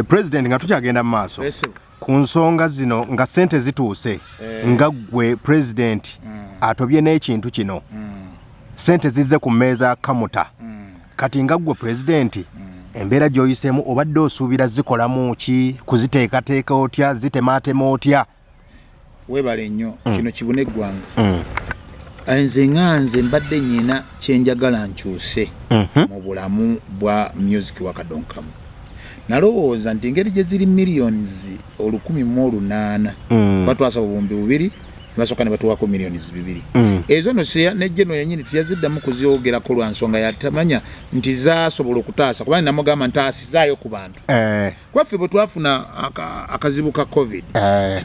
president nga tukyagenda mu maaso ku nsonga zino nga sente zituuse nga gwe president atobye n'ekintu kino sente zizze ku mmeeza kamuta kati nga gwe president embeera gy'oyiseemu obadde osuubira zikolamu ki kuziteekateeka otya zitemaatema otya weebale nnyo kino kibune eggwanga nze nganze mbadde nnyina kyenjagala nkyuse mu bulamu bwa music wa kadongokamu nalowooza nti engeri gye ziri millions 1,800 batwasaba 2,000 basooka ne batuwako millions 2 ezo no nejje no yennyini tiyaziddamu kuziogerako lwa nsonga yatamanya nti zaasobola okutaasa kuba namugamba ntaasizaayo ku bantu kwaffe bwe twafuna akazibu ka covid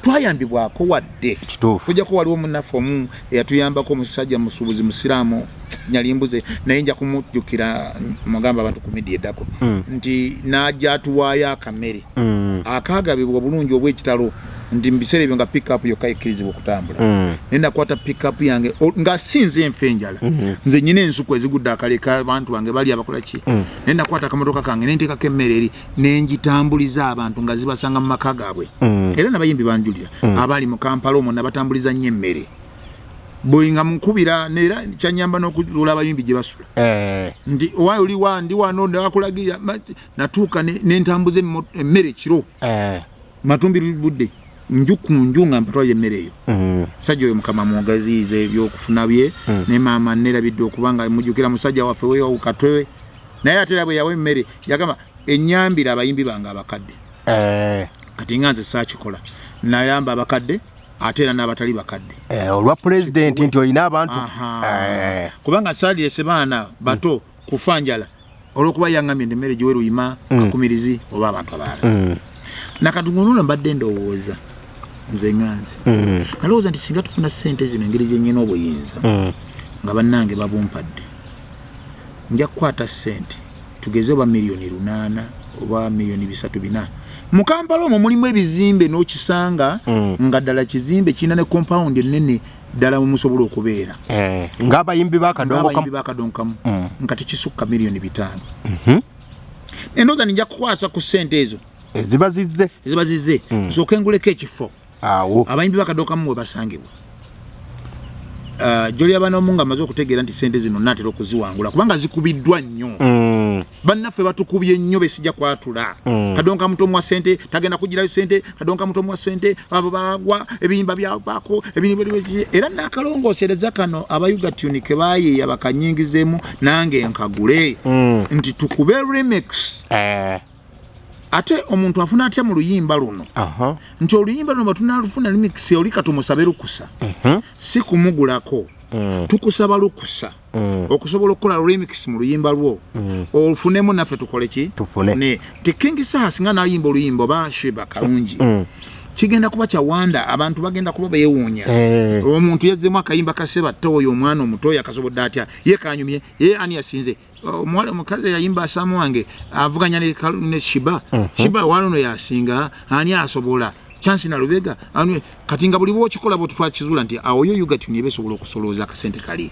twayambibwako wadde kujjako waliwo munnaffe omu eyatuyambako omusajja musuubuzi musiraamu nyalimbuze naye nja kumujjukira mugamba abantu ku media eddako nti n'ajja atuwaayo akamere akaagabibwa bulungi obw'ekitalo ndi mbiseera ebyo nga pick up yokka ekkirizibwa okutambula nenda kwata pick up yange nga sinze enfenjala nze nyine ensuku ezigudde akaleka abantu bange bali abakola ki nenda kwata akamotoka kange nenteekako emmere eri nengitambuliza abantu nga zibasanga mu maka gaabwe era n'abayimbi banjulira abali mu Kampala omwo nabatambuliza nnyo emmere buli nga mukubira neera kyanyamba n'okuzuula abayimbi gye basula ndi owayo oli wa ndi wano ndakulagira natuuka nentambuza emmere kiro matumbiri budde njukunju nga mpatwalira emmere eyo musajja oyo mukama mugaziize ebyokufuna bye ne maama nerabidde okubanga mujjukira musajja waffe wewawukatwewe naye ate era bwe yawa emmere yagamba ennyambira abayimbi bange abakadde kati nga nze saakikola nayamba abakadde ate era n'abatali bakadde olwa president nti olina abantu kubanga saalirese baana bato kufa njala olw'okuba yaŋŋambye nti emmere giwe luyima kakumirizi oba abantu abalala nakatungunula mbadde ndowooza nze nganze nalowooza nti singa tufuna sente zino engeri gyennyina obuyinza nga bannange babumpadde nja kukwata sente tugeze oba miliyoni 8 oba miliyoni 3-4 mu Kampala omwo mulimu ebizimbe n'okisanga nga ddala kizimbe kirina ne compound ennene ddala musobola okubeera ng'abayimbi bakadongokamu nga tekisukka miliyoni 5 endowooza nija kukwasa ku sente ezo ziba zizze nsooka enguleko ekifo awo abayimbi bakadongokamu we basangibwa joli abanomu nga amaze okutegeera nti sente zino natera okuziwangula kubanga zikubiddwa nnyo bannaffe batukubye nnyo besijja kwatula kadongokamu tomuwa sente tagenda kugirayo sente kadongokamu tomuwa sente abo bagwa ebiyimba byabako era nakalongoosereza kano abayugatuni ke bayeeya bakanyingizeemu nange nkagule nti tukube remix ate omuntu afuna atya mu luyimba luno nti oluyimba luno batunalufuna remix oli katumusabe lukusa si kumugulako tukusaba lukusa okusobola okukola remix mu luyimba lwo ofunemu naffe tukole ki tufune King Sass nga nayimba oluyimba bashiba kalungi kigenda kuba kyawanda abantu bagenda kuba beewuunya omuntu yazzemu akayimba kaseba toyo omwana omuto yakasobodde atya ye kanyumye ye ani yasinze omwala mukazi yayimba asamu wange avuganya ne Shiba walono yasinga ani asobola chance na Lubega anu katinga buli bw'okikola bwo twakizula nti awo yo yugatuni ebesobola okusolooza akasente kali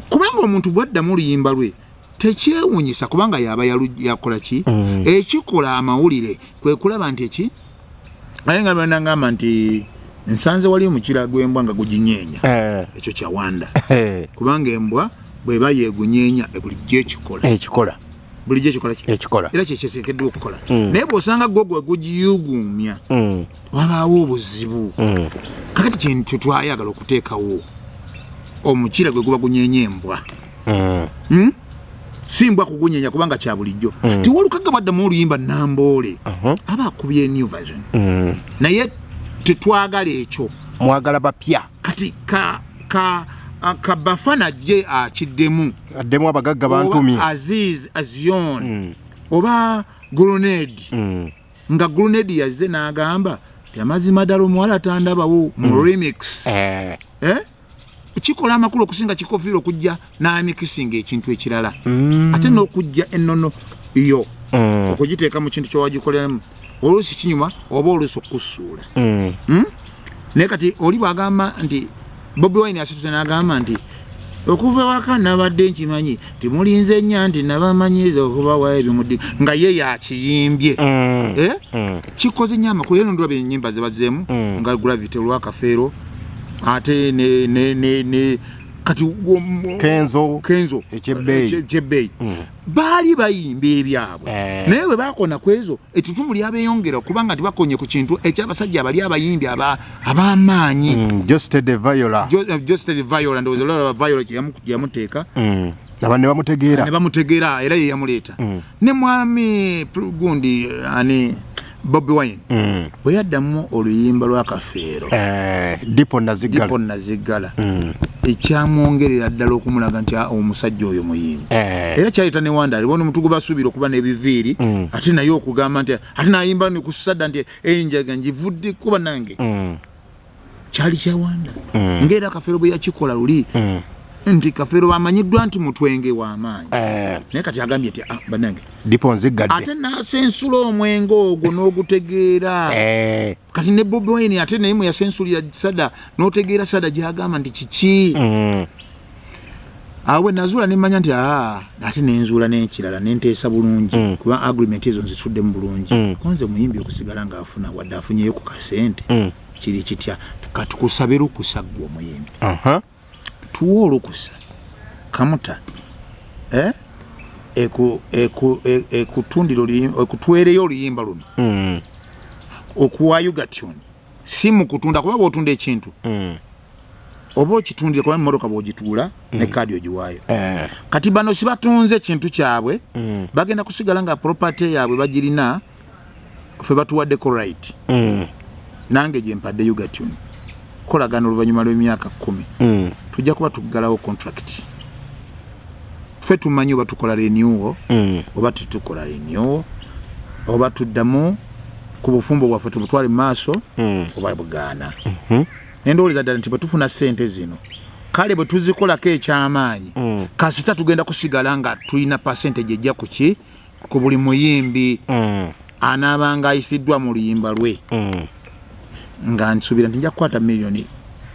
kubanga omuntu bwadda mu luyimba lwe tekyewuunyisa kubanga yaba yakola ki ekikola amawulire kwe kulaba nti eki ayenga banangamba nti nsanze wali omukira gw'embwa nga guginyeenya ekyo kyawanda kubanga embwa bweba yegunyeenya bulijjo ekikola era kyekiteekeddwa okukola naye bw'osanga gwe gugiyugumya wabaawo obuzibu kakati kintu twayagala okuteekawo omukira gwe guba gunyeenya embwa simbwa kugunyeenya kubanga kya bulijjo tiwalukaga baddamu oluyimba Namboole aba akubye new version naye tetwagala ekyo mwagala bapya kati kabafana je akiddemu addemu abagagga bantumi Aziz Azion oba Grenade nga Grenade yazze n'agamba amazima ddala omuwala atandabawo mu remix kikola amakulu okusinga Djkikofira okujja n'amikisinga ekintu ekirala ate n'okujja ennono yo okugiteeka mu kintu kyewagikoleramu oluusi kinyuma oba oluusi okusuula naye kati oli bw'agamba nti Bobi Wine asituze n'agamba nti okuva waka nabadde nkimanyi timulinze nya nti nabamanyiza okubawa ebyo mudi nga ye yakiyimbye kikoze nya amakulu eno ndaba ennyimba zibazeemu nga Gravity Lwakafeero ate ne kati Kenzo Echebbeyi baali bayimba ebyabwe naye bwe bakona kwezo ettutumu lyabeyongera kubanga tibakonye ku kintu ekyabasajja abali abayimbi ab'amaanyi Just the Viola ndowooza olwala Viola yamuteeka abantu ne bamutegeera era ye yamuleeta ne mwami gundi ani Bobi Wine bwe yaddamu oluyimba Lwakafeero Dipo Nazigala ekyamwongerera ddala okumulaga nti omusajja oyo muyimbi era kyaleeta ne wanda alibona omuntu gwe basuubira okuba n'ebiviiri ate naye okugamba nti ate nayimba nikusadda nti enjaga njivudde kuba nange kyali kyawanda ng'era Kafeero bwe yakikola luli nti Kafeero bamanyiddwa nti mutwenge w'amaanyi naye kati agambye nti banange Dipo nzigadde ate nasensula omwenge ogwo n'ogutegeera kati ne Bobi Wine ate naye mwe yasensulira Sada n'otegeera Sada gyagamba nti kiki awe nazuula ne mmanya nti ate nenzuula n'ekirala nenteesa bulungi kuba agreement ezo nzitudde mu bulungi konze muyimbi okusigala ng'afuna wadde afunyeyo ku kasente kiri kitya katukusabe lukusa ggwe omuyimbi tuwa olukusa kamuta ekutwereyo oluyimba luno okuwa Yugatune si mu kutunda kuba bw'otunda ekintu oba okitundire kuba emmotoka bw'ogituula ne kaadi ogiwaayo kati bano si batunze ekintu kyabwe bagenda kusigala nga property yaabwe bagirina ffe batuwaddeko right nange gye mpadde Yugatune kolagana oluvannyuma lw'emyaka 10 tujja kuba tuggalawo contract ffe tumanyi oba tukola renewal oba tetukola renewal oba tuddamu ku bufumbo bwaffe tubutwale mu maaso oba bugaana nendowooza ddala nti bwe tufuna ssente zino kale bwe tuzikolako ekyamaanyi kasita tugenda kusigala nga tulina percentage ejja kuki ku buli muyimbi anaabanga ayisiddwa mu luyimba lwe nga nsuubira nti nja kukwata miliyoni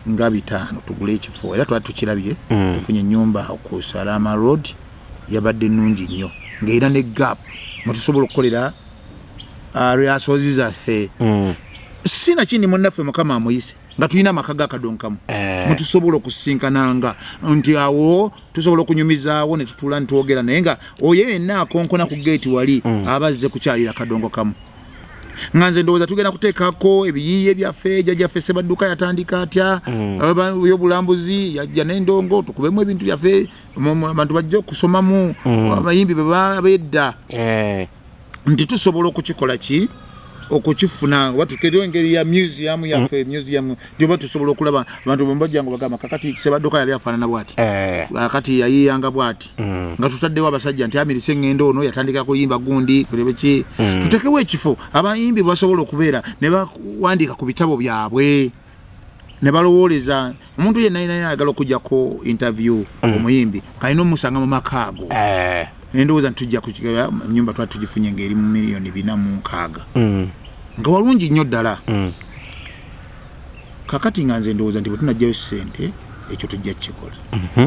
nga 5 tugule ekifo era twali tukirabye tufunye ennyumba ku Salama Road yabadde nnungi nnyo ng'era ne gap mwe tusobola okukolera rehearsals zaffe sina kindi munnaffe Mukama amuyise nga tulina amaka ga kadongokamu mwe tusobola okusinkananga nti awo tusobola okunyumizaawo ne tutuula nitwogera naye nga oyo yenna akonkona ku gate wali abazze kukyalira kadongokamu nga nze ndowooza tugenda kuteekako ebiyiiye byaffe jjajjaffe Ssebadduka yatandika atya y'obulambuzi yajja n'endongo tukubemu ebintu byaffe abantu bajja okusomamu abayimbi bwe babedda nti tusobola okukikola ki okukifuna watukerewo engeri ya museum yaffe museum gyoba tusobola okulaba abantu bambajja ngo bagamba kakati Ssebadduka yali afaanana bw'ati kakati yayiyanga bw'ati nga tutaddewo abasajja nti amirise ngendo ono yatandika kuyimba gundi kulebe ki tutekewo ekifo abayimbi basobola okubeera ne bawandiika ku bitabo byabwe ne balowooleza omuntu yenna ayagala okujjako interview omuyimbi kalina omusanga mu makaago endowooza ntujja kukigaba nyumba twali tugifunye ng'eri mu miliyoni 406 nga walungi nnyo ddala kakati nga nze ndowooza nti bwe tunajjayo ssente ekyo tujja kukikola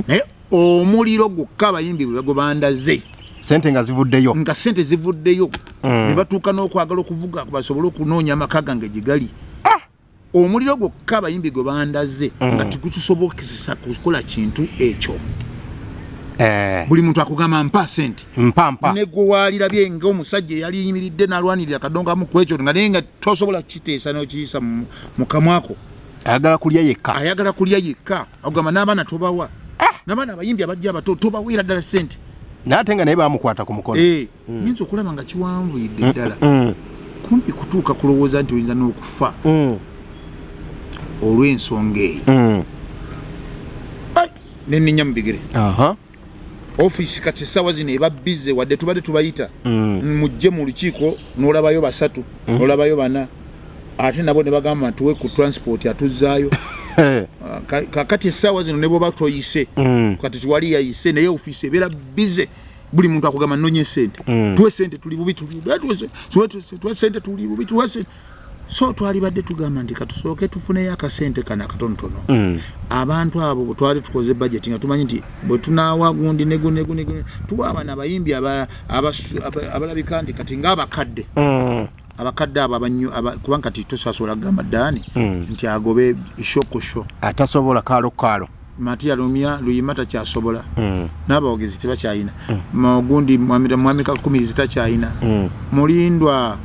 naye omuliro gwokka abayimbi bwe bagobandaze sente nga zivuddeyo ne batuuka n'okwagala okuvuga basobole okunoonya amaka gange gye gali omuliro gwokka abayimbi gwe bandaze nga tikutusobokesa kukola kintu ekyo buli muntu akugamba mpa sente ne gwe waalirabye ng'omusajja yali yimiridde n'alwanirira kadongokamu ku ekyo nga naye nga tosobola kiteesa n'okiyisa mu kamwako ayagala kulya yekka agamba n'abaana tobawa n'abaana abayimbi abajja abato tobaweera ddala sente n'ate nga naye bamukwata ku mukono nyinza okulaba nga kiwanvuyidde ddala kumpi kutuuka kulowooza nti oyinza n'okufa olw'ensonga eyo nenninya mu bigere office kati essaawa zino eba bize wadde tubadde tubayita mujje mu lukiiko n'olabayo 3 n'olabayo 4 ate nabo ne bagamba tuwe ku transport atuzzaayo kakati essaawa zino ne bwoba toyise kati tiwali yayise naye office ebeera bize buli muntu akugamba nnonye sente tuwe sente tuli bubi tuwe sente tuli bubi tuwe sente so twalibadde tugamba nti katusooke tufuneyo akasente kana katonotono abantu abo bwe twali tukoze budget nga tumanyi nti bwe tunaawa gundi ne tuwa abana abayimbi abalabika nti kati ng'abakadde abakadde abo kubanga kati tosasobola kugamba ddaani nti agobe ishokosho atasobola kaalo Matia Luyima takyasobola n'abawogezi tebakyalina gundi mwami Kakumi zitakyalina Mulindwa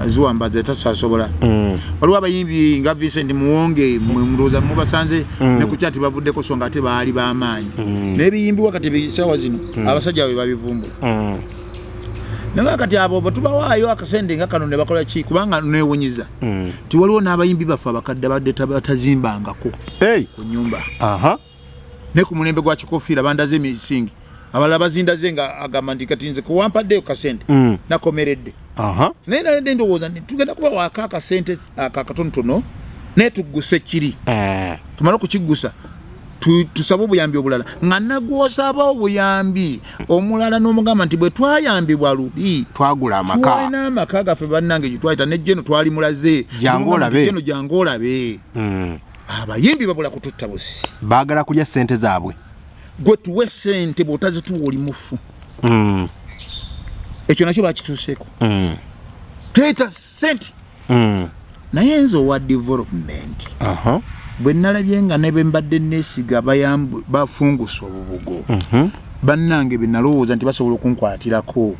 Zuwambaze tasasobola waliwo abayimbi nga Vincent Muwonge mulowooza mubasanze ne ku kyati bavuddeko songa ate baali b'amaanyi n'ebiyimbi wakati bisawa zino abasajja we babivumbula naye kati abo bwe tubawaayo akasente nga kano ne bakola ki kubanga neewunyiza ti waliwo n'abayimbi baffe abakadde badde batazimbangako ku nnyumba ne ku mulembe gwa Djkikofira bandaze emisingi abalala bazindaze nga agamba nti kati nze kuwampaddeyo kasente nakomeredde naye naledde ndowooza nti tugenda kuba waaka akasente akakatonotono naye tugguse kiri tumale okukiggusa tusabe obuyambi obulala nga nagwosaba obuyambi omulala n'omugamba nti bwe twayambibwa luli twagula amaka twalina amaka gaffe bannange gitwayita nejjeno twali mulaze jangu olabe abayimbi babula kututta busi baagala kulya sente zaabwe gwe tuwe sente bw'otazituwa oli mufu ekyo nakyo bakituuseeko tweeta sente naye nze owa development bwe nalabye nga ne bwe mbadde neesiga bafungusa obubugo bannange be nalowooza nti basobola okunkwatirako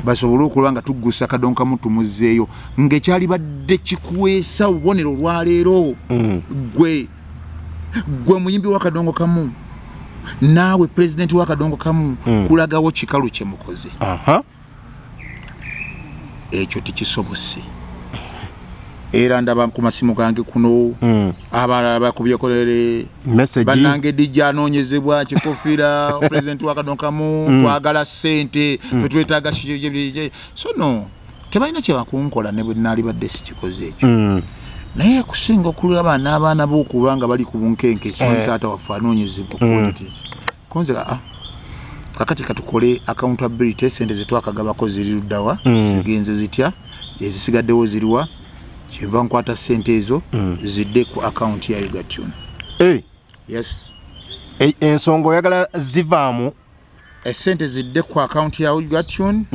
basobola okuba nga tuggusa kadongokamu tumuzzeeyo ng'ekyali badde kikuweesa obubonero olwaleero gwe muyimbi wa kadongokamu naawe pulezidenti wa kadongokamu kulagawo kikalu kye mukoze ekyo tikisobose era ndaba ku masimu gange kuno abalala bakubyekolere bannange dijja anoonyezebwa Djkikofira pulezidenti wa kadongokamu twagala sente fe twetaaga so no tebalina kye bakunkola ne bwe naali badde sikikoze ekyo naye kusinga okulaba n'abaana b'okuba nga bali ku bunkenke kimanyi taata waffe anoonyezebwa konze kakati katukole accountability sente zetwakagabako ziri luddawa zigenze zitya ezisigaddewo ziriwa kyenva nkwata sente ezo zidde ku account ya Ugatune yes ensonga oyagala zivaamu esente zidde ku account ya Ugatune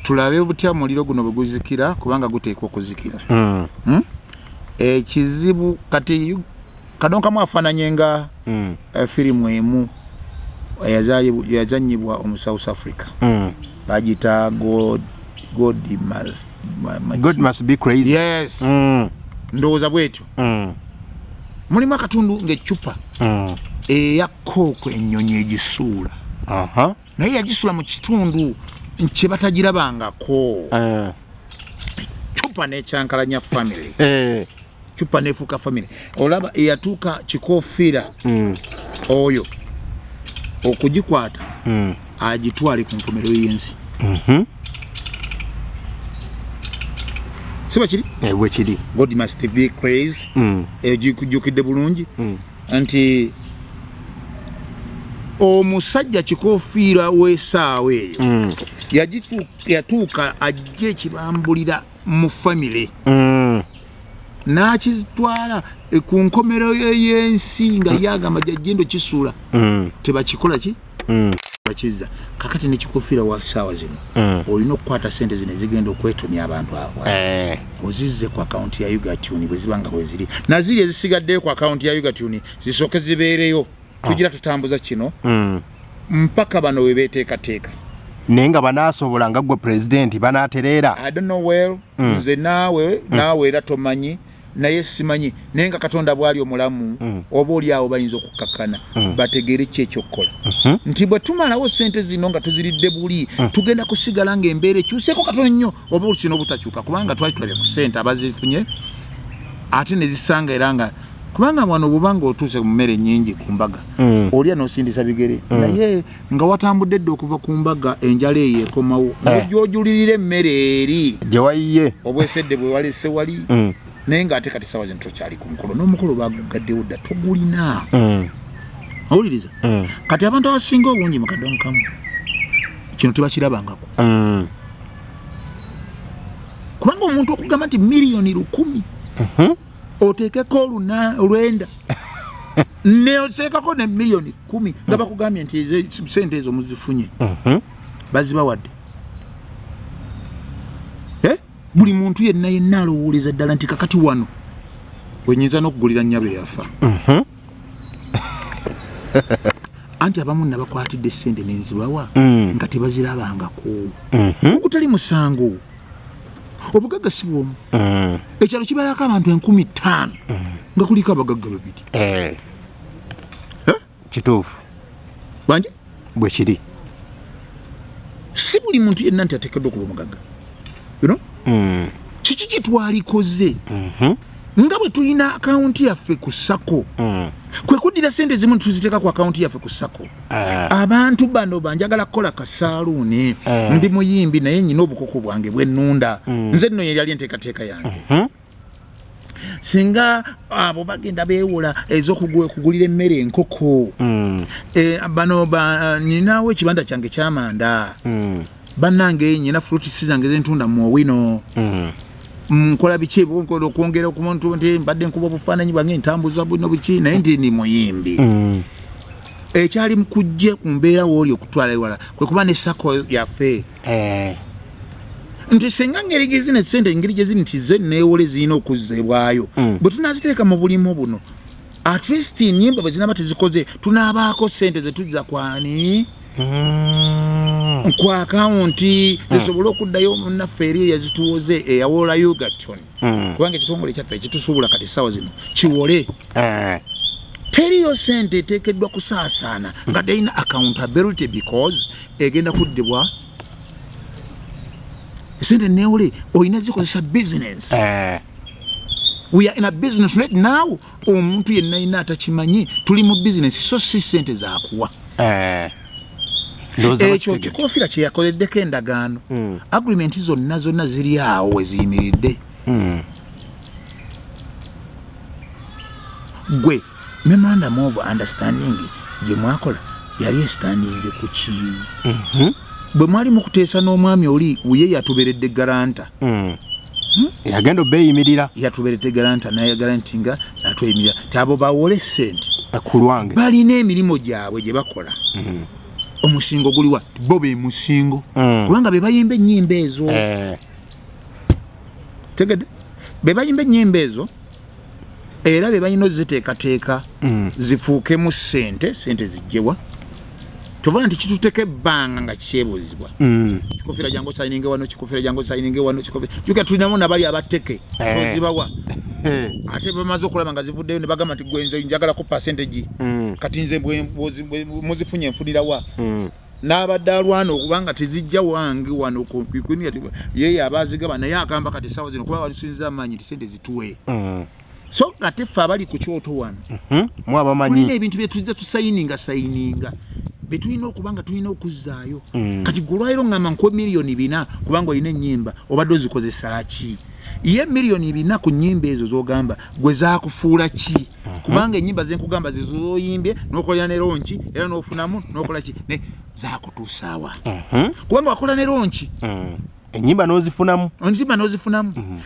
tulabe butya muliro guno bwe guzikira kubanga guteekwa okuzikira ekizibu kati kadongokamu afaananye nga firimu emu yazanyibwa omu South Africa bagita God must be crazy. Yes. Ndowooza bwetyo. Mulimu akatundu ng'eccupa eya kooko ennyonyi egisuula. Naye yagisuula mu kitundu kye batagirabangako. Cupa n'ekyankalanya family. Cupa n'efuuka family. Olaba eyatuuka Djkikofira oyo okugikwata agitwale ku nkomerero y'ensi. Siba kiri? Bwe kiri. God must be crazy. Ejjukidde bulungi. Anti omusajja Djkikofira w'essaawa eyo yatuuka ajja ekibambulira mu family n'akitwala ku nkomerero y'ensi nga yagamba jjajjendo kisuula tebakikola ki bakiza kakati ne Djkikofira wa ssaawa zino olina okukwata sente zino ezigenda okwetomya abantu abo ozizze ku account ya Ugatune bwe ziba nga weziri naziri ezisigaddeyo ku account ya Ugatune zisooke zibeereyo tugira tutambuza kino mpaka bano we beeteekateeka naye nga banaasobola nga gwe pulezidenti banaatereera I don't know well nze naawe era tomanyi naye simanyi naye nga Katonda bwali omulamu oba oli awo bayinza okukakkana bategeere ki ekyokukola nti bwe tumalawo sente zino nga tuziridde buli tugenda kusigala ng'embeera ekyuseeko katono nnyo oba olukino obutakyuka kubanga twali tulabye ku sente abazifunye ate ne zisanga era nga kubanga wano bw'obanga otuuse mu mmere nnyingi ku mbaga olya n'osindisa bigere naye nga watambudde dde okuva ku mbaga enjala eyo ekomawo gy'ojulirira emmere eri gye wayiye obwesedde bwe walese wali naye ng'ate kati sawa zino tokyali ku mukolo n'omukolo bagugaddewo dda togulina owuliriza kati abantu abasinga obungi mu kadongokamu kino tebakirabangako kubanga omuntu okugamba nti miliyoni 10 oteekeko olwenda neoteekako ne miliyoni 10 nga bakugambye nti sente ezo muzifunye bazibawadde. Buli muntu yenna alowoleza ddala nti kakati wano wenyinza n'okugulira nnyabo yafa. Anti abamu nabakwatidde sente nenzibawa nga tebazirabangako. Okutali musango obugagga si bwomu. Ekyalo kibalako abantu 50,000 nga kuliko abagagga babiri. Kituufu banje bwe kiri. Si buli muntu yenna nti ateekeddwa okuba omugagga. Kiki kye twalikoze nga bwe tulina akawunti yaffe ku sako kwe kuddira sente zimu tuziteeka ku akawunti yaffe ku sako. Abantu bano banjagala kukola kasaaluuni. Ndi muyimbi naye nyina obukoko bwange bwennunda. Nze nno yali enteekateeka yange. Singa abo bagenda beewola ez'okugulira emmere enkoko. Bano ninawo ekibanda kyange ky'amanda. Bannange nyina fruits zange zentunda mu Owino. Nkola biki okwongera ku muntu nti mbadde nkuba obufaananyi bwange ntambuza buno biki naye ndi muyimbi. Ekyali mukujje ku mbeera w'oli okutwala ewala kwe kuba ne sako yaffe. Nti senga ngeri gye sente ngeri gye ziri nti ze neewole zirina okuzzebwayo bwe tunaziteeka mu bulimu buno at least nnyimba bwe zinaba tezikoze tunaabaako sente ze tujja kwani ku akawunti zisobole okuddayo munnaffe eriyo yazituwoze eyawoolayo gatton kubanga ekitongole kyaffe ekitusuubula kati essaawa zino kiwole. Teriyo sente eteekeddwa kusaasaana nga terina accountability because egenda kuddibwa. Sente neewole olina zikozesa business. We are in a business right now. Omuntu yenna yina atakimanyi tuli mu business so si sente zaakuwa. Ekyo Djkikofira kye yakoleddeko endagaano. Agreement zonna ziri awo we ziyimiridde. Gwe memorandum of understanding gye mwakola yali estandinze ku ki? Bwe mwali mukuteesa n'omwami oli ye yatuberedde garanta. Yagenda obeeyimirira. Yatuberedde garanta naye garantinga natweyimirira. Abo bawole sente. Kulwange. Balina emirimu gyabwe gye bakola. Omusingo guliwa bo be musingo kubanga be bayimba ennyimba ezo. Tegede be bayimba ennyimba ezo era be bayina oziteekateeka zifuukemu sente zijjewa. Tobona nti kituteeka ebbanga nga kyebuuzibwa. Djkikofira jangu sayininge wano, Djkikofira jangu sayininge wano, Djkikofira juka tulinamu nabali abateke tozibawa. Ate bamaze okulaba nga zivuddeyo ne bagamba nti gwe nze njagala ku percentage kati nze muzifunye nfunira wa. N'abadde alwana okubanga tezijja wange wano kwikuni yeye abazigaba naye agamba kati essaawa zino kuba balisinza amanyi nti sente zituwe. So kati ffe abali ku kyoto wano mwabamanyi tulina ebintu bye tuzze tusayininga betulina okubanga tulina okuzzaayo. Kati golwairo ngamba nko miliyoni 4 kubanga olina ennyimba obadde ozikozesa ki? Ye miliyoni 4 ku nnyimba ezo z'ogamba gwe zaakufuula ki? Kubanga ennyimba zenkugamba zizooyimbye n'okolera ne ronki era n'ofunamu n'okola ki ne zaakutuusaawa. Kubanga wakola ne ronki ennyimba n'ozifunamu.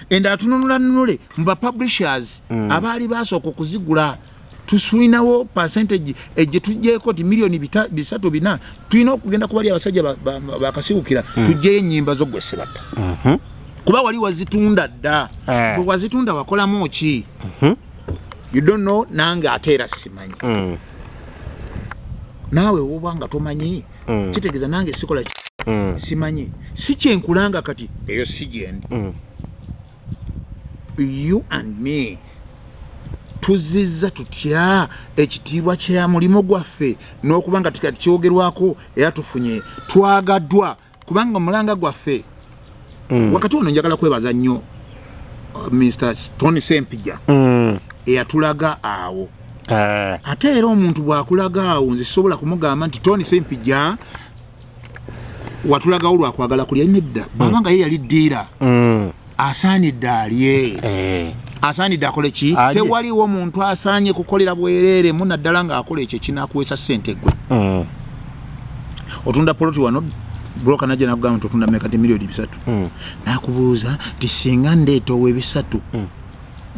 Endala tununule mu ba publishers abaali basooka okuzigula tusulinawo percentage gye tujjeeko ti miliyoni 3-4 tulina okugenda ku bali abasajja bakasiwukira tujjeyo ennyimba zo gwe sebata. Kuba wali wazitunda dda bwe wazitunda wakolamu ki? You don't know. Nange ate era simanyi. Naawe oba nga tomanyi kitegeeza nange sikola simanyi si kyenkulanga kati eyo si gyendi. You and me tuzizza tutya ekitiibwa kya mulimo gwaffe n'okubanga tikati kyogerwako era tufunye twagaddwa kubanga omulanga gwaffe. Wakati ono njagala kwebaza nnyo Mr. Tony Sempija eyatulaga awo. Ate era omuntu bw'akulaga awo nze sobola kumugamba nti Tony Sempija watulagawo lwakwagala kulya nedda. Bw'abanga ye yali ddiira asaanidde alye. Asaanidde akole ki? Tewaliwo muntu asaanye kukolera bwereere munaddala ng'akola ekyo kinaakuweesa ssente gwe. Otunda poloti wano broker naje nakugamba totunda mekati milioni 3 nakubuuza tisinga ndeeta owe 3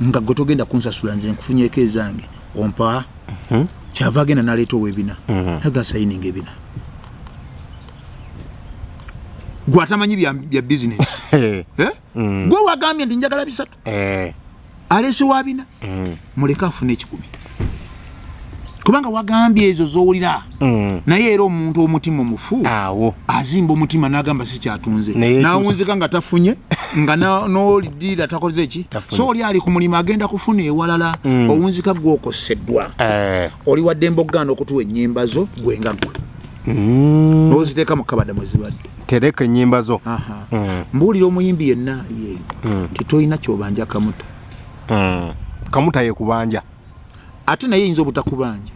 nga gwe togenda kunsasula nze nkufunyeeko ezange ompa kyava agenda naleeta owe 4 naga sayininga 4 gwe atamanyi bya business gwe wagambye nti njagala 3 alese wa 4 muleka afune 10 kubanga wagambye ezo zowulira naye era omuntu omutima omufu azimba omutima n'agamba si kyatunze nawunzika nga tafunye nga n'olidira takoze ki so oli ali ku mulimu agenda kufuna ewalala owunzika gwokoseddwa oli wadde emboggaana okutuwa ennyimba zo gwenga gwe n'oziteeka mu kabada mwezibadde tereka ennyimba zo mbuulira omuyimbi yenna ali eyo titolina kyobanja kamuta kamuta ye kubanja ate naye yinza obutakubanja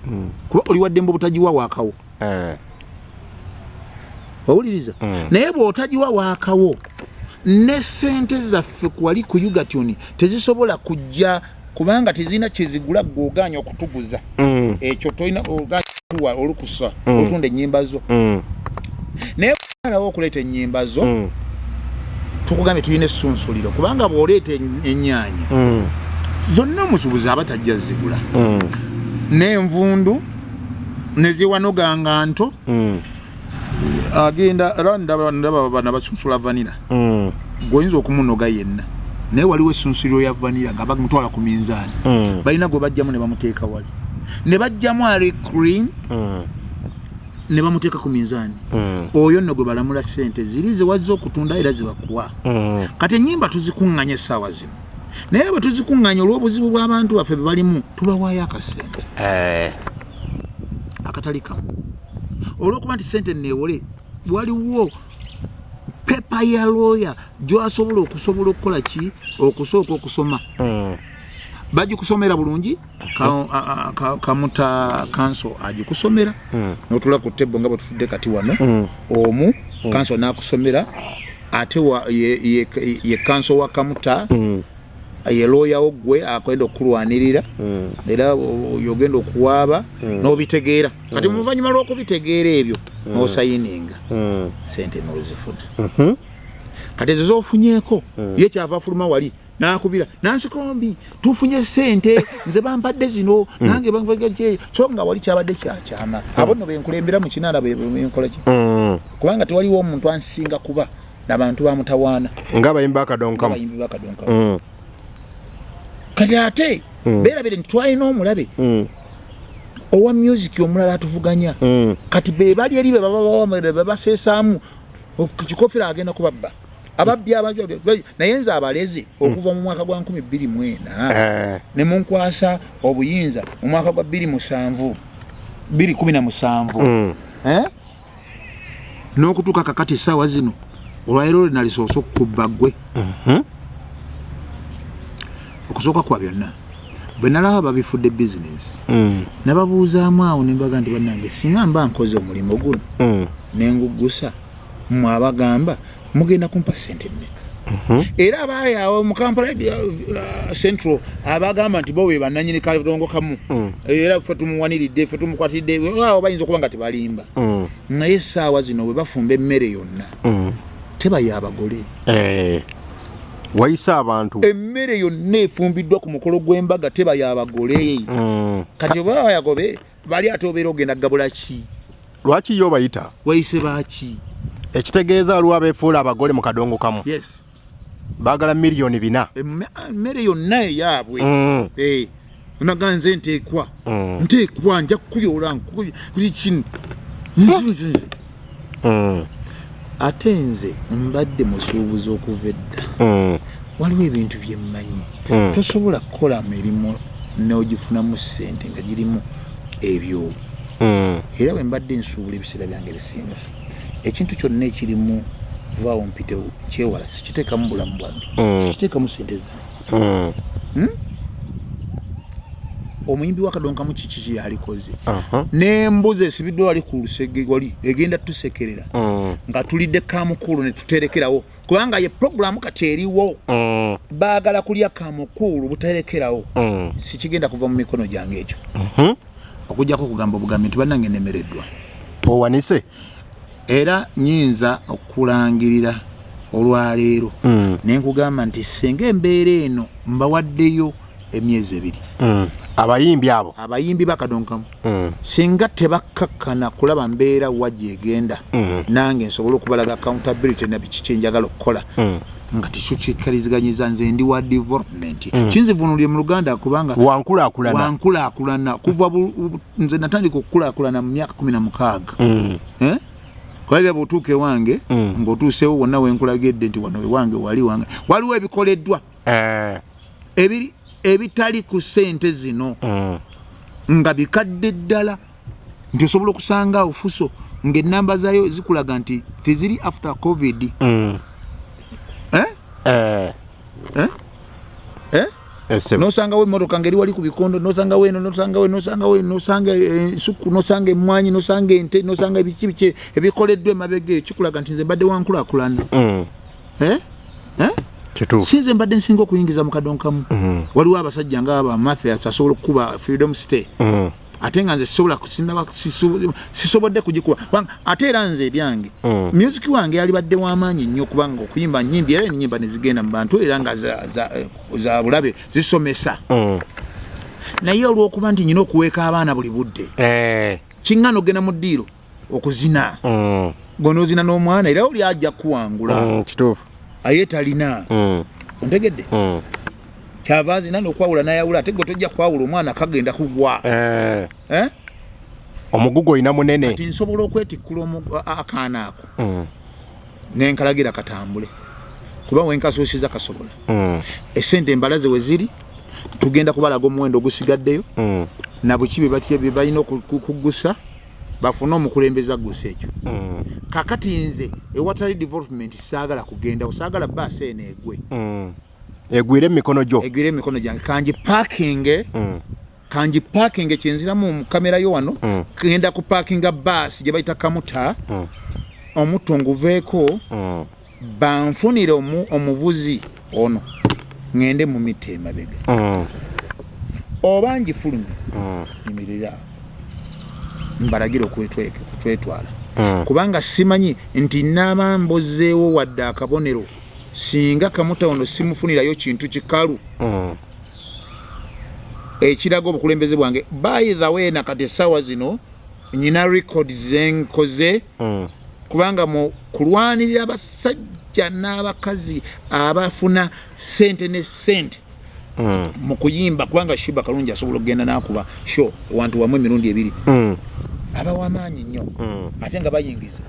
kuba oli wadde mbo butagiwa waakawo owuliriza naye bw'otagiwa waakawo ne sente zaffe kwali ku yugatoni tezisobola kujja kubanga tezina kyezigula gw'oganya okutuguza ekyo tolina ogatuwa olukusa otunda ennyimba zo naye alawo okuleeta ennyimba zo tukugambye tulina essunsuliro kubanga bw'oleeta ennyaanya zonna omusuubuzi aba tajja zigula n'envundu neziwanoganga nto agenda era ndaba bana basunsula vanira gwoyinza okumunoga yenna naye waliwo essunsuliro ya vanira nga bamutwala ku minzaani balina gwe bajjamu ne bamuteeka wali ne bajjamu ali cream ne bamuteeka ku minzaani oyo nno gwe balamula sente ziri ze wazza okutunda era zibakuwa kati ennyimba tuzikuŋŋanya essaawa zino naye bwe tuzikuŋŋanya olw'obuzibu bw'abantu baffe be balimu tubawaayo akasente akatali kamu olw'okuba nti sente neewole waliwo pepa ya lawyer gy'asobola okukola ki okusooka okusoma bagikusomera bulungi kamuta kanso agikusomera n'otula ku tebo nga bwe tutudde kati wano omu kanso n'akusomera ate ye kanso wa kamuta ye lawyer ogwe akwenda okulwanirira era yogenda okuwaaba n'obitegeera kati mu luvannyuma lw'okubitegeera ebyo n'osayininga sente n'ozifuna kati ezo z'ofunyeeko ye kyava afuluma wali n'akubira nansikombi tufunye sente nze bampadde zino nange bangege so nga wali kyabadde kyakyama abo nno benkulembera mu kinaala benkola ki kubanga tewaliwo omuntu ansinga kuba n'abantu bamutawaana ng'abayimbi bakadonkamu kati ate beerabire nti twalina omulabe owa music omulala atuvuganya kati be bali eri be baseesaamu Djkikofira agenda kubabba ababbi naye nze abaleze okuva mu mwaka gwa 2024 ne munkwasa obuyinza mu mwaka gwa 2017 n'okutuuka kakati essaawa zino olwaliro nalisoosa okukubba ggwe okusooka kwa byonna bwe nalaba babifudde bizinesi nababuuzaamu awo ne mbaga nti bannange singa mba nkoze omulimu guno ne ngugusa mmwe abagamba mugenda kumpa sente mmeka era abaali awo mu Kampala Central abagamba nti bo be bannannyini kadongokamu era ffe tumuwaniridde ffe tumukwatidde awo bayinza okuba nga tebalimba naye essaawa zino bwe bafumba emmere yonna teba y'abagole wayisa abantu emmere yonna efumbiddwa ku mukolo gw'embaga teba y'abagole kati oba bayagobe bali ate obeera ogenda gabula ki lwaki yo bayita wayise baaki ekitegeeza waliwo abeefuula abagole mu kadongokamu yes baagala miliyoni 4 emmere yonna eyaabwe onaga nze nteekwa nja kukuyoola kuli kino ate nze mbadde musuubuzi okuva edda waliwo ebintu bye mmanyi tosobola kukola mirimu n'ogifunamu ssente nga girimu ebyo era bwe mbadde nsuubula ebiseera byange ebisinga ekintu kyonna ekirimu vaawo mpitewo kyewala sikiteekamu bulamu bwange sikiteekamu ssente zange omuyimbi wa kadonkamu kiki yalikoze n'embuzi esibiddwe wali ku lusege wali egenda tusekerera nga tulidde kamukulu ne tuterekerawo kubanga ye programu kati eriwo baagala kulya kamukulu buterekerawo sikigenda kuva mu mikono gyange ekyo okujjako okugamba obugambi nti bannange nemereddwa owanise era nyinza okulangirira olwaleero nenkugamba nti senga embeera eno mbawaddeyo emyezi 2 abayimbi bakadonkamu singa tebakkakkana kulaba mbeera wajegenda nange nsobola okubalaga accountability na biki kyenjagala okukola nga tisukikaliziganyiza nze ndi wa development kinzivunulire mu Luganda kubanga wankulakulana kuva nze natandika okukulakulana mu myaka 16 kwali abotuuke wange ng'otuusewo wonna wenkulagidde nti wano wange waliwo ebikoleddwa ebitali ku sente zino nga bikadde ddala nti osobola okusanga ofuso ng'ennamba zaayo zikulaga nti teziri after covid nosangawo emmotoka ngeri wali ku bikondo nosanga ensuku nosanga emmwanyi nosanga ente nosanga ebiki ebikoleddwa emabega kikulaga nti nze mbadde wankulakulana sinze mbadde nsinga okuyingiza mu kadonkamu waliwo abasajja ng'aba Mathias asobola okukuba freedom stay ate nga nze sisobodde kugikuba ate era nze ebyange music wange yalibadde w'amaanyi nnyo kubanga okuyimba nnyimbi era ennyimba ne zigenda mu bantu era nga za bulabe zisomesa naye olw'okuba nti nyina okuweeka abaana buli budde kiŋŋana ogenda mu ddiiro okuzina gonoozina n'omwana era oli ajja kuwangula aye talina ontegedde kyava azina n'okwawula n'ayawula ate gwe tojja kwawula omwana kagenda kugwa omugugu oyina munene kati nsobola okwetikkula akaana ako nenkalagira katambule kuba wenkasuusiza kasobola esente embalaze we ziri tugenda kubalaga omuwendo ogusigaddeyo na buki bye balina okugusa bafune omukulembeza gusa ekyo kakati nze ewatali development saagala kugenda osaagala baasi eno egwire emikono gyange kanji parking kyenziramu mu kamera yo wano kgenda ku parkinga baasi gye bayita kamuta omutto nguveeko banfunire omuvuzi ono ngende mu mita emabega oba njifulumye nyimirira mbalagira okwetwala kubanga simanyi nti naaba mbozeewo wadde akabonero singa kamuta ono simufunirayo kintu kikalu ekiraga obukulembeze bwange by the way nakati essaawa zino nyina record zenkoze kubanga mu kulwanirira abasajja n'abakazi abafuna sente ne sente mu kuyimba kubanga Shiba Kalungi asobola okugenda n'akuba sho wantu wamu emirundi 2 abawamaanyi nnyo ate nga bayingiza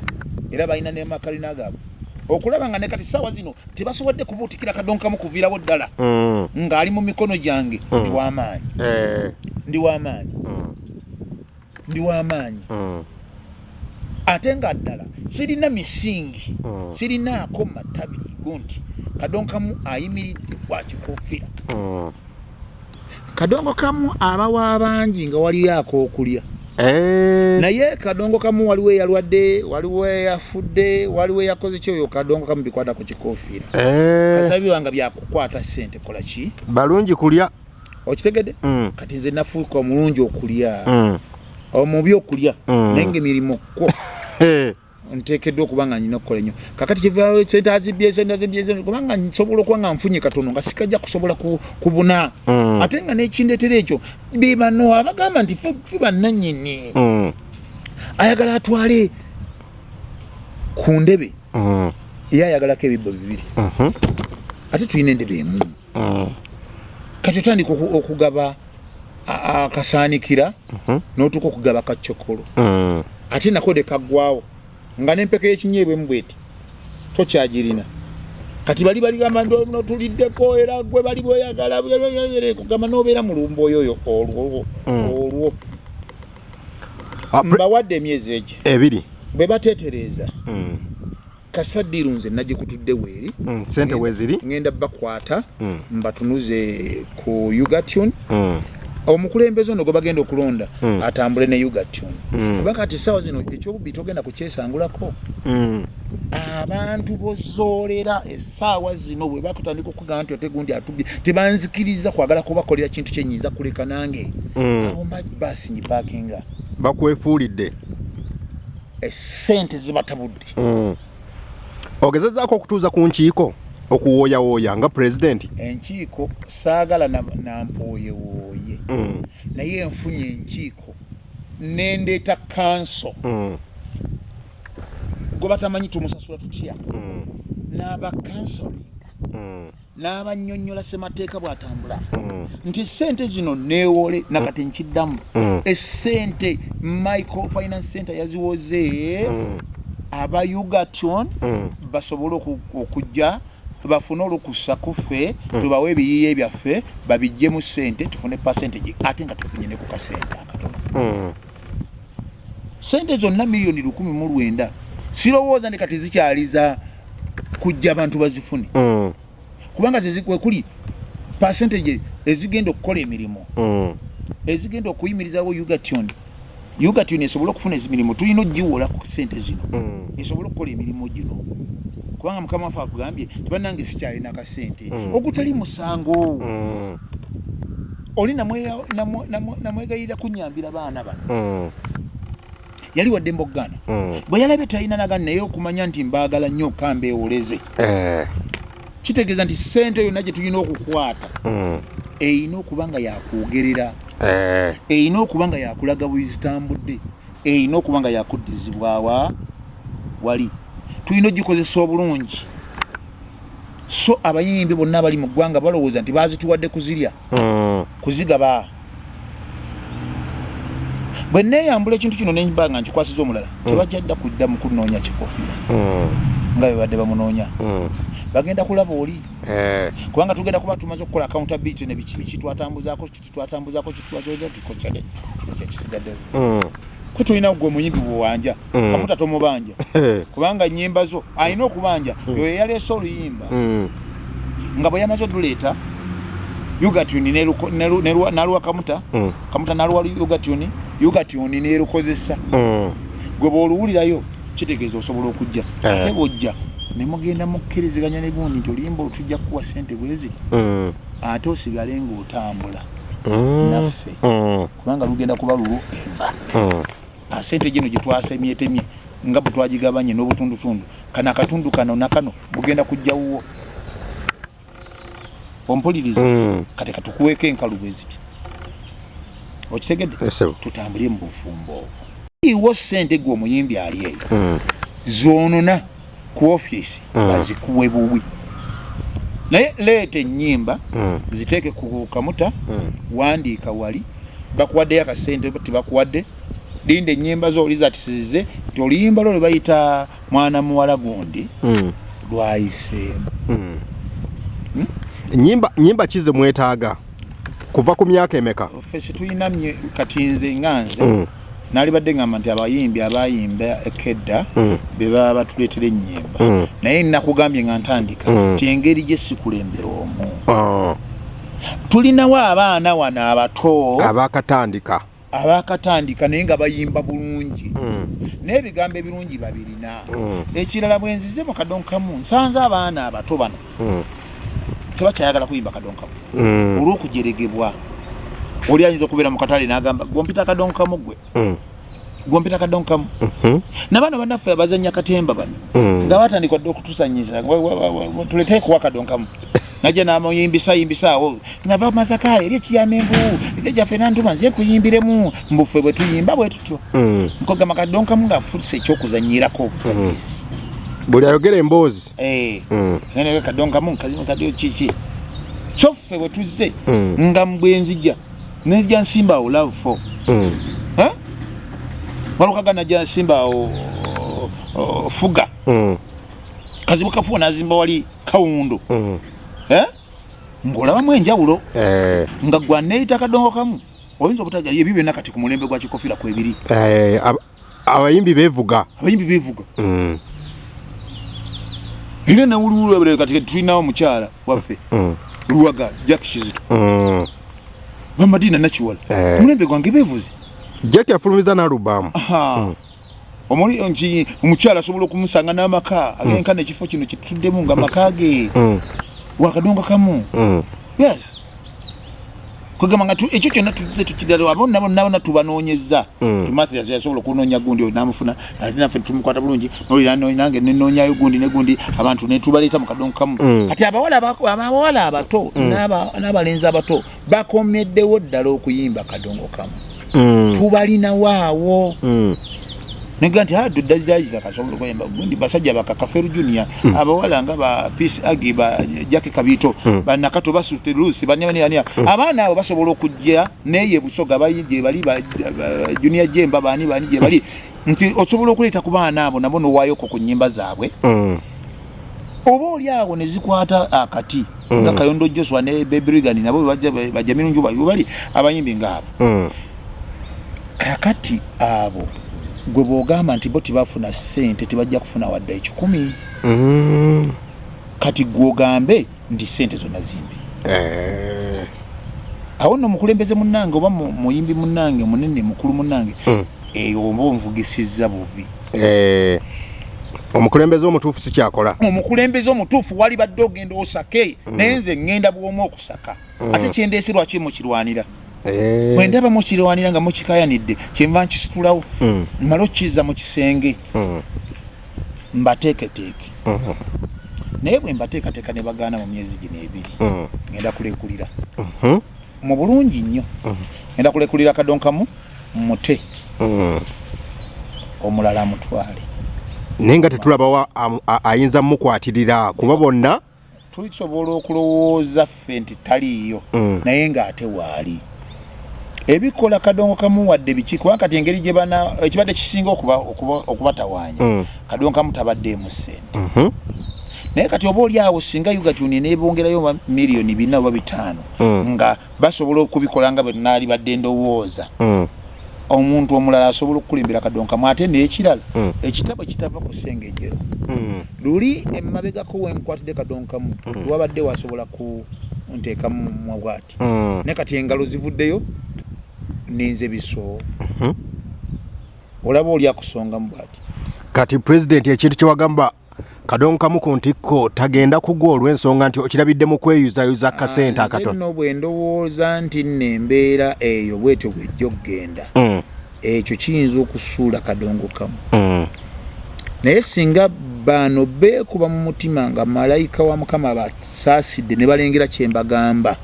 era balina n'emakalina gaabwe okulaba nga ne kati ssaawa zino tebasobodde kubuutikira kadonkamu kuviirawo ddala ng'ali mu mikono gyange ndi w'amaanyi ate nga ddala sirina misingi sirinaako matabi gundi kadonkamu ayimiridde kwa Djkikofira kadongokamu abawa abangi nga waliyo okulya naye kadongokamu waliwo eyalwadde waliwo eyafudde waliwo eyakoze kyoyo kadongokamu bikwata ku Djkikofira kasabi wanga byakukwata sente kola ki balungi kulya okitegedde kati nze nafuuka omulungi okulya omubi okulya nenge mirimo ko nteekeddwa okuba nga nina okukola nnyo kakati kivaawo sente azibye kubanga nsobola okuba nga nfunye katono nga sikajja kusobola kubuna ate nga n'ekindeetera ekyo be bano abagamba nti fe bannannyini ayagala atwale ku ndebe ye ayagalako ebibbo 2 ate tulina endebe emu kati otandika okugaba akasaanikira n'otuuka okugaba kaccokolo ate nako dekaggwawo nga n'empeka y'ekinyeebwe mbweti tokyagirina kati bali gamba notuliddeko era gwe bali boyagala kugamba n'obeera mu lumba oyo olwo mbawadde emyezi egyo 2 bwe bateetereza kasaddiru nze nagikutudde weeri sente weziri ngenda bakwata mbatunuze ku Ugatune omukulembeze ono gwe bagenda okulonda atambule ne Ugatune kuba kati essaawa zino ekyobubbi togenda kukyesangulako abantu bozoolera essaawa zino bwe bakutandika okugamba nti otegundi atubye tebanzikiriza kwagala kubakolera kintu kyenyinza kuleka nange abo basinyi parkinga bakwefuulidde sente zibatabudde. Ogezezaako okutuuza ku nkiiko okuwooyawooya nga president. Enkiiko saagala na mpooyewooye naye enfunye enkiiko nendeeta kanso gwe batamanyi tumusasula tutya n'abakansoling n'abannyonnyola ssemateeka bw'atambula nti sente zino neewole nakati nkiddamu essente microfinance center yaziwoze aba Ugation basobole okujja bafune olukusa kuffe tubawe ebiyiiye byaffe babijje mu sente tufune percentage ate nga tufunye ne ku kasente akatono. Sente zonna milioni 19 sirowooza ne kati zikyaliza kujja abantu bazifune kubanga zezikwe kuli percentage ezigenda okukola emirimu ezigenda okuyimirizawo Ugation esobola okufuna emirimu tulina ogiwola ku sente zino esobola okukola emirimu gino kubanga mukama waffe agambye tebannange sikyalina kasente okutali musango oli namwegayirira kunyambira baana bano yali wadde mbogana bwe yalabye talina nagana naye okumanya nti mbaagala nnyo okambeewoleze kitegeeza nti sente yonna gye tulina okukwata eyina okuba nga yakwogerera eyina okuba nga yakulaga bwezitambudde eyina okuba nga yakuddizibwawa wali tulina ogikozesa obulungi so abayimbi bonna abali mu ggwanga balowooza nti bazituwadde kuzirya kuzigaba bwe neeyambula ekintu kino nemba nga nkikwasiza omulala tebajja dda kudda mu kunoonya Djkikofira nga bwe badde bamunoonya bagenda kulaba oli kubanga tugenda kuba tumaze okukola accountability ne biki twatambuzaako tukokere kisigadde ko tulina gwe omuyimbi bwewanja kamuta tomubanja kubanga nnyimba zo alina okubanja yo yaleese oluyimba nga bwe yamaze oduleeta Ugation naluwa kamuta naluwa Ugation neerukozesa gwe bw'oluwulirayo kitegeeza osobola okujja ate bw'ojja ne mugenda mukkiriziganya ne gundi nti oluyimba olutujja kuwa sente bwezi ate osigale ng'otambula naffe kubanga lugenda kuba lulo eva sente gino gye twasemyetemye nga bwe twagigabanye n'obutundutundu kana akatundu kano nakano bugenda kujjawuwo ompuliriza kati katukuweeko enkalu bwe ziti okitegedde tutambule mu bufumbo iwo sente gwe omuyimbi ali eyo zoonona ku ofiisi bazikuwe buwi naye leeta ennyimba ziteeke ku kamuta wandiika wali bakuwaddeyo akasente tebakuwadde linda ennyimba zo olizatisize nti oluyimba lwo lwe bayita mwana muwala gundi lwayiseemu nyimba kize mwetaaga kuva ku myaka emeka ffe situyina kati nze nganze nali badde ngamba nti abayimbi abayimba ekedda be baba batuleetera ennyimba naye nakugambye nga ntandika ti engeri gye sikulembera omu tulinawo abaana wano abato abakatandika naye nga bayimba bulungi naye ebigambo ebirungi babirina ekirala bwe nzize mu kadongokamu nsanze abaana abato bano tebakyayagala kuyimba kadongokamu olw'okujeregebwa oli ayinza okubeera mu katale n'agamba gwompita kadongokamu gwe gwompita kadongokamu nabaana bannaffe abazannya katemba bano nga batandika dde okutusanyiza tuleteekuwa kadongokamu najja n'amuyimbisaawo nava masaka eri ekiyamenvu gyaffe nantuma nze kuyimbiremu mbuffe bwe tuyimba bwe tutyo nkogamba kadongokamu ng'afuse ekyokuzannyirako obuzanyisi buli ayogera emboozi kadongokamu nkadio kiki kyoffe bwe tuzze nga mbwenzija nezija nsimbaawo love for Walukaga najja nsimbaawo fuga kazibu kafuwa nazimba wali kawundo ng'olabamu enjawulo nga gwa neeyita kadongokamu oyinza obutaja ebyo byonna kati ku mulembe gwa Djkikofira kwebiri abayimbi beevuga era nawuluwulu kati tulinawo mukyala waffe luwaga jakishizito bamadina nakiwala mulembe gwange beevuze Jack yafulumiza n'alubaamu omuli nti omukyala asobola okumusanga n'amaka agenkana ekifo kino kituddemu nga amaka ge wakadongokamu yes kugamba nga ekyo kyonna tukidala abo nabo tubanoonyeza Mathias yasobola okunoonya gundi namufuna ate naffe tumukwata bulungi nange nenoonyayo gundi ne gundi abantu ne tubaleeta mu kadongokamu kati abawala abato n'abalenzi abato bakomeddewo ddala okuyimba kadongokamu tubalina waawo nega nti ddaziza kasobola okuyimba gundi basajja bakakaferu junior abawala nga ba Peace Agi ba Djkikofira banakato basute Lucy banyanya abaana abo basobola okujja neye busoga bayije bali junior jemba bani je bali nti osobola okuleeta ku baana abo nabo nowayo ko ku nnyimba zaabwe oba oli awo ne zikwata akati nga Kayondo Joshua ne Bebrigan nabo bajja mirunju bali abayimbi ngabo kakati abo gwe bw'ogamba nti bo tibafuna ssente tibajja kufuna wadde 10 kati gw'ogambe nti ssente zonna zimbi awo nno mukulembeze munnange oba muyimbi munnange munene mukulu munnange oba onvugisizza bubi omukulembeze omutuufu si kyakola omukulembeze omutuufu wali badde ogenda osake naye nze ŋŋenda bw'omu okusaka ate kyendeeserwa ki mukirwanira bwendaba mukirwanira nga mukikayanidde kyenva nkisitulawo mmala okkiza mu kisenge mbateeketeeke naye bwe mbateekateeka ne bagaana mu myezi gino ebiri ngenda kulekulira mu bulungi nnyo ngenda kulekulira kadongokamu mute omulala amutwale naye nga tetulabawo ayinza mukwatirira kuba bonna tulisobola okulowooza ffe nti taliiyo naye ng'ate waali ebikola kadongokamu wadde biki kubanga kati engeri gye ekibadde kisinga okubatawaanya kadongokamu tabaddeemu ssente naye kati oba oli awo singa yugatuni nebongerayo miliyoni 4 oba 5 nga basobola okubikola nga bwe naali badde ndowooza omuntu omulala asobola okukulembera kadongokamu ate n'ekirala ekitabo kitava ku ssengejero luli emmabegako wenkwatidde kadongokamu wabadde wasobola kunteekamu mwabwati naye kati engalo zivuddeyo ninze biso olaba oli akusonga mbwati kati president ekintu kyewagamba kadongokamu ku ntikko tagenda kugwa olw'ensonga nti okirabidde mu kweyuzayuza kasente akato nno bwe ndowooza nti nembeera eyo bwetyo bwejja okgenda ekyo kiyinza okusuula kadongokamu naye singa bano beekuba mu mutima nga malayika wa Mukama basaasidde ne balengera kyembagamba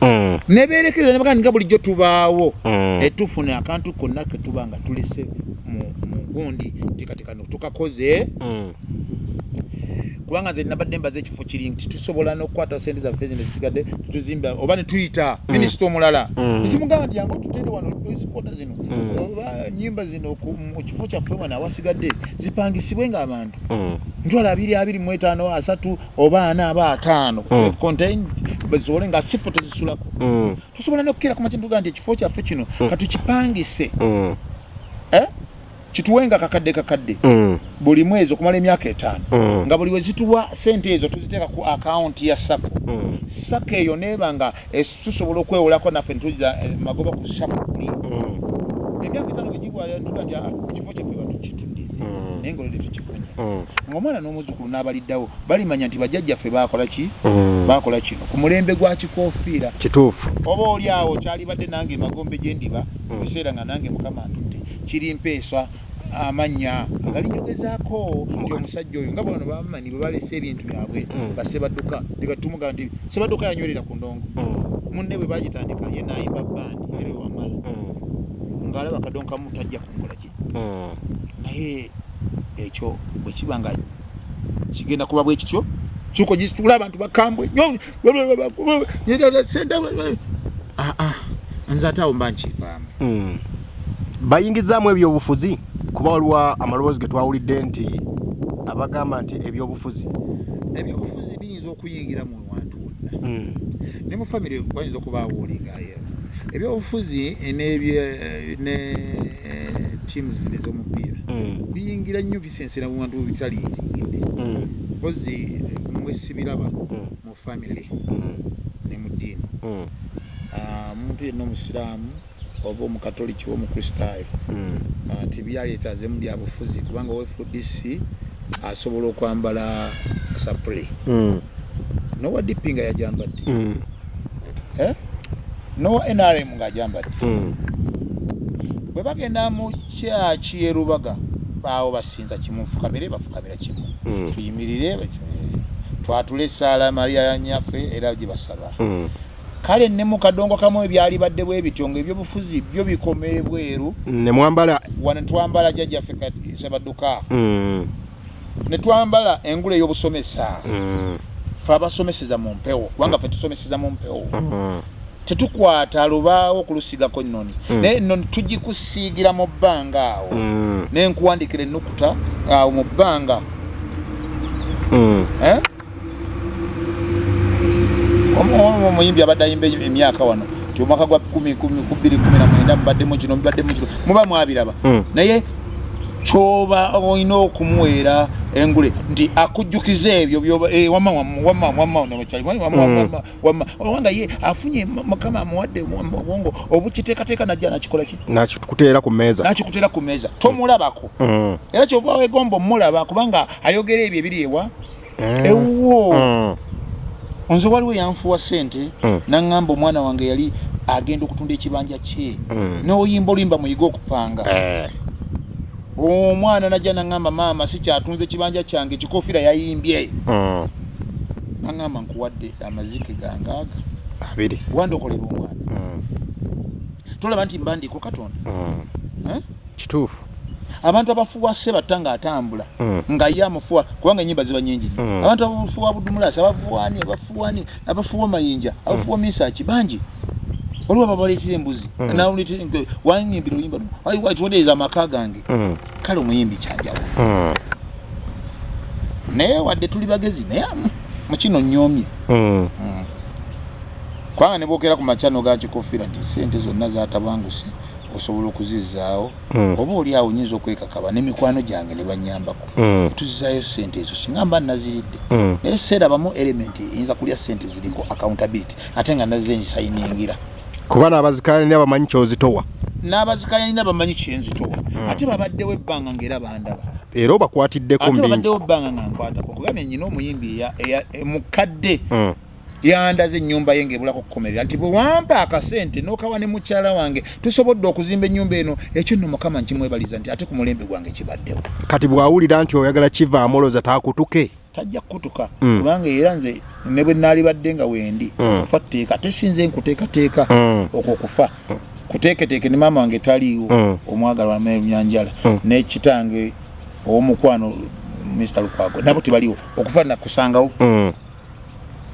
ne beerekereza ne bagamba nga bulijjo tubaawo ne tufune akantu konna ke tuba nga tulese mu gundi tikatikano tukakoze kubanga nze nabadde mbaza ekifo kiri nti tusobola n'okukwata ssente zaffe zino zisigadde tuzimba oba ne tuyita minisita omulala nekimugamba nti yange tutende wano ezikota zino oba nnyimba zino mu kifo kyaffe wano awasigadde zipangisibwe nga abantu ntwala 225 3 oba 4 aba 5 contain basobole nga sipo tezisulako tusobola n'okukira ku makintu nti ekifo kyaffe kino katukipangise kituwenga kakadde buli mwezi okumala emyaka 5 nga buli wezituwa sente ezo tuziteeka ku account ya sako eyo nebanga tusobola okwewolako naffe ntujja magoba ku sako kuli emyaka 5 wegigwalira ntuga nti ekifo kyaffe batukituddize naye ngolode tukifunye ng'omwana n'omuzukulu n'abaliddawo balimanya nti bajjajjaffe bakola kino ku mulembe gwa Djkikofira kituufu oba oli awo kyalibadde nange magombe gyendiba biseera nga nange Mukama ntudde kiri mpeeswa amanya agalinyogezaako nti omusajja oyo nga bano bamanyi bwe balese ebintu byabwe basebadduka tebatumuga nti sebadduka yanywerera ku ndongo munne bwe bagitandika ye naayimba bandi era wamala ng'alaba kadongokamu tajja kunkola ki naye ekyo bwe kiba nga kigenda kuba bwe kityo kyuko gisitula abantu bakambwe nze ate awo mba nkiivaamu bayingizaamu ebyobufuzi kuba waliwo amaloboozi ge twawulidde nti abagamba nti ebyobufuzi biyinza okuyingira mu wantu wonna ne mu famire wayinza okubaawo olingayo ebyobufuzi ne tiimu zino ez'omupiira biyingira nnyo bisensera mu wantu bitali yingidde mpozi mwesibiraba mu famire ne mu ddiini omuntu yenna omusiraamu oba omukatoliki w'omukristaayo tibyaleetaze mu byabufuzi kubanga owefudisi asobola okwambala sapule nowa dipinga yajambadde no NRM ngajambadde bwe bagenda mu kyaki erubaga baawo basinza kimu bafukamira kimu tuyimirire twatule Sala Maria nyaffe era gye basaba kale ne mu kadongokamu ebyali badde bwe bitongo ebyobufuzi byo bikomebweru ne mwambala wana twambala jjaffe Sabadduka ne twambala engule y'obusomesa fa basomeseza mu mpewo kubanga fe tusomeseza mu mpewo tetukwata lubaawo kulusigako nnoni naye nnoni tugikusiigira mu bbanga awo naye nkuwandikira ennukuta awo mu bbanga omuyimbi abadde ayimba emyaka wano ti omwaka gwa 2019 mubaddemu kino muba mwabiraba naye kyoba olina okumuweera engule nti akujjukiza ebyo wamma ye afunye mukama amuwadde obwongo obukiteekateeka najja nakikuteera ku mmeeza tomulabako era kyova wegomba omulaba kubanga ayogera ebyo ebiri ewa ewuwo nze waliwo yanfuwa sente naŋŋamba omwana wange yali agenda okutunda ekibanja kye n'oyimba olimba muyiga okupanga omwana najja naŋŋamba maama si kyatunze ekibanja kyange Djkikofira yayimbye naŋŋamba nkuwadde amazike gange aga abiri wandokolera omwana tolaba nti mbandiiko Katonda kituufu abantu abafuwa Ssebatta ng'atambula nga ye amufuwa kubanga ennyimba ziba nnyingi abantu abafuwa Budumulasi abafuwa Mayinja abafuwa Misaaki bangi waliwo ababaleetera embuzi wanyimbira oluyimba tuwadeeza amaka gange kale omuyimbi kyanjawo naye wadde tuli bagezi naye mukino nnyomye kubanga ne bookera ku makyano ga Djkikofira nti sente zonna zatabanguse osobola okuzizaawo oba oli awo nyinza okwekakaba n'emikwano gyange ne banyambako tuzizaayo sente ezo singa mba naziridde naye seerabamu element eyinza kulya sente ziriko accountability ate nga nazenzisayiningira kuba n'abazikalanira bamanyi kyozitowa n'abazikalanira bamanyi kyenzitowa ate babaddewo ebbanga ng'era bandaba era obakwatiddeko mbingi ate babaddewo ebbanga nga nkwatako okugambye nyina omuyimbi mukadde yandaze ennyumba ye ng'ebulako okukomerera nti bwe wampa akasente n'okawa ne mukyala wange tusobodde okuzimba ennyumba eno ekyo nno Mukama nkimwebaliza nti ate ku mulembe gwange kibaddewo kati bw'awulira nti oyagala kivaamu olowooza taakutuke tajja kukutuka kubanga era nze ne bwe naalibadde nga wendi okufa tteeka ate sinze nkuteekateeka okwokufa kuteeketeeke ne maama wange taliiwo omwagalwa Nyanjala n'ekitange ow'omukwano Mr. Lukwago nabo tebaliwo okufa nakusangawo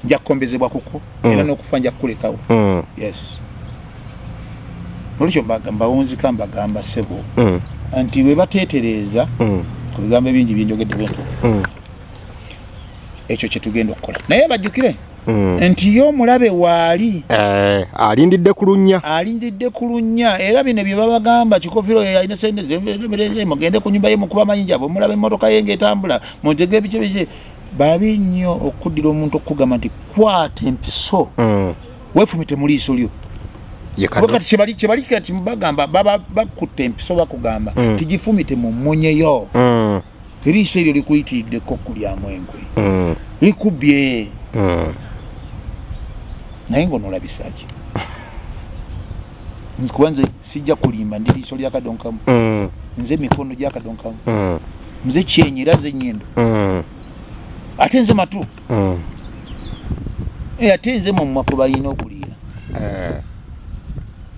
nja kukombezebwa kuko era n'okufa nja kukulekawo yes olwekyo mbawunzika mbagamba ssebo nti bwe bateetereeza ku bigambo bingi byenjogedde bento ekyo kye tugenda okukola naye bajjukire nti yo omulabe waali alindidde ku lunnya era bino bye babagamba Djkikofira yalina sente mugende ku nyumba ye mukuba Mayinja bwe mulaba emmotoka ye ng'etambula muntege ebiki babi nnyo okuddira omuntu okugamba nti kwata empiso weefumite mu liiso lyo kati kyebali kati bagamba bakutte empiso bakugamba tigifumite mu mmunyeyo eriiso eryo likuyitiriddeko kulyamu enkwe likubye naye ng'onoolabisaki kuba nze sijja kulimba ndi liiso lya kadonkamu nze emikono gya kadonkamu nze kyenyera nze nnyindo ate nze matu ate nze mumwa kwe balina okuliira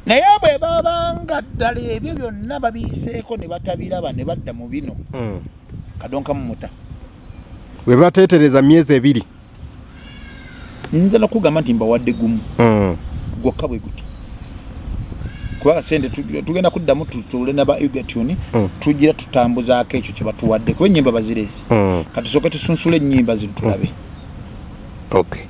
naye bwe babanga ddala ebyo byonna babiyiseeko ne batabiraba ne badda mu bino kadonkamu muta bwe bateetereza myezi 2 nze nakugamba nti mbawadde gumu gwokka bwe guti kubanga sente tugenda kuddamu tutule naba Egatuni tugira tutambuzaako ekyo kye batuwadde kuba ennyimba bazireese kati sooke tusunsule ennyimba zino tulabe okay